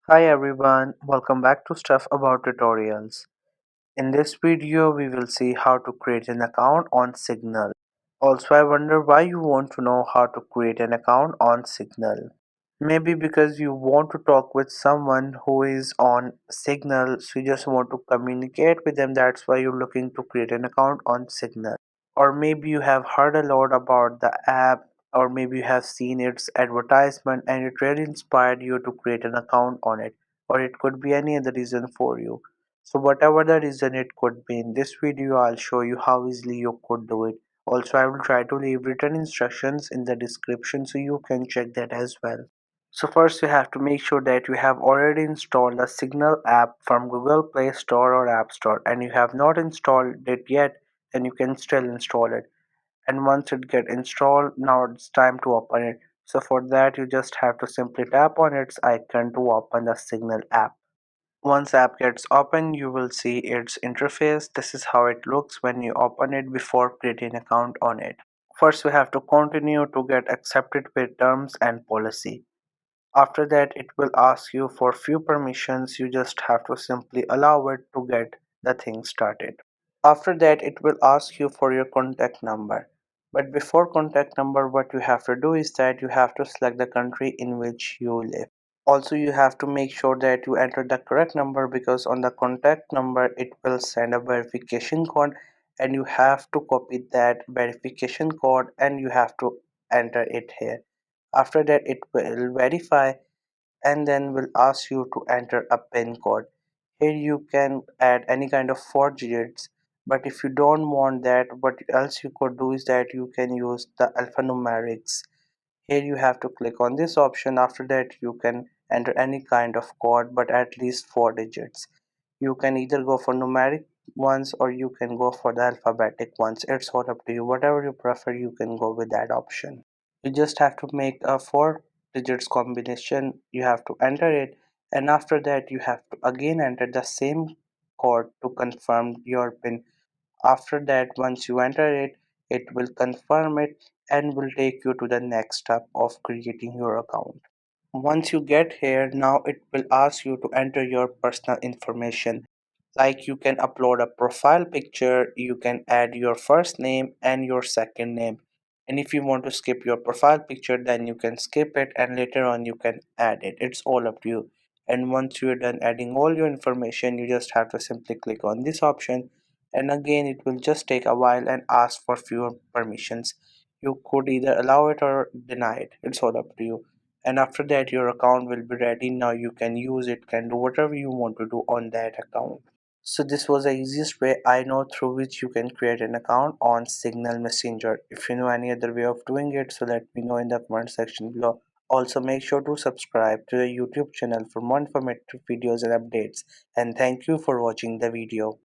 Hi everyone, welcome back to Stuff About Tutorials. In this video, we will see how to create an account on Signal. Also, I wonder why you want to know how to create an account on Signal. Maybe because you want to talk with someone who is on Signal, so you just want to communicate with them. That's why you're looking to create an account on Signal. Or maybe you have heard a lot about the app, or maybe you have seen its advertisement and it really inspired you to create an account on it, or it could be any other reason for you. So whatever the reason it could be, in this video I'll show you how easily you could do it. Also, I will try to leave written instructions in the description so you can check that as well. So first you have to make sure that you have already installed the Signal app from Google Play Store or App Store, and you have not installed it yet, then you can still install it. And once it get installed, now it's time to open it. So for that you just have to simply tap on its icon to open the Signal app. Once app gets open, you will see its interface. This is how it looks when you open it before creating an account on it. First we have to continue to get accepted with terms and policy. After that, it will ask you for few permissions. You just have to simply allow it to get the thing started. After that, it will ask you for your contact number. But before contact number, what you have to do is that you have to select the country in which you live. Also, you have to make sure that you enter the correct number, because on the contact number it will send a verification code, and you have to copy that verification code and you have to enter it here. After that, it will verify and then will ask you to enter a PIN code. Here you can add any kind of 4 digits, but if you don't want that, what else you could do is that you can use the alphanumerics. Here you have to click on this option. After that, you can enter any kind of code, but at least 4 digits. You can either go for numeric ones or you can go for the alphabetic ones. It's all up to you. Whatever you prefer, you can go with that option. You just have to make a 4 digits combination. You have to enter it, and after that you have to again enter the same code to confirm your PIN. After that, once you enter it, it will confirm it and will take you to the next step of creating your account. Once you get here, now it will ask you to enter your personal information. Like, you can upload a profile picture, you can add your first name and your second name. And if you want to skip your profile picture, then you can skip it and later on you can add it. It's all up to you. And once you're done adding all your information, you just have to simply click on this option. And again, it will just take a while and ask for fewer permissions. You could either allow it or deny it. It's all up to you. And after that, your account will be ready. Now you can use it, can do whatever you want to do on that account. So this was the easiest way I know through which you can create an account on Signal Messenger. If you know any other way of doing it, so let me know in the comment section below. Also, make sure to subscribe to the YouTube channel for more informative videos and updates. And thank you for watching the video.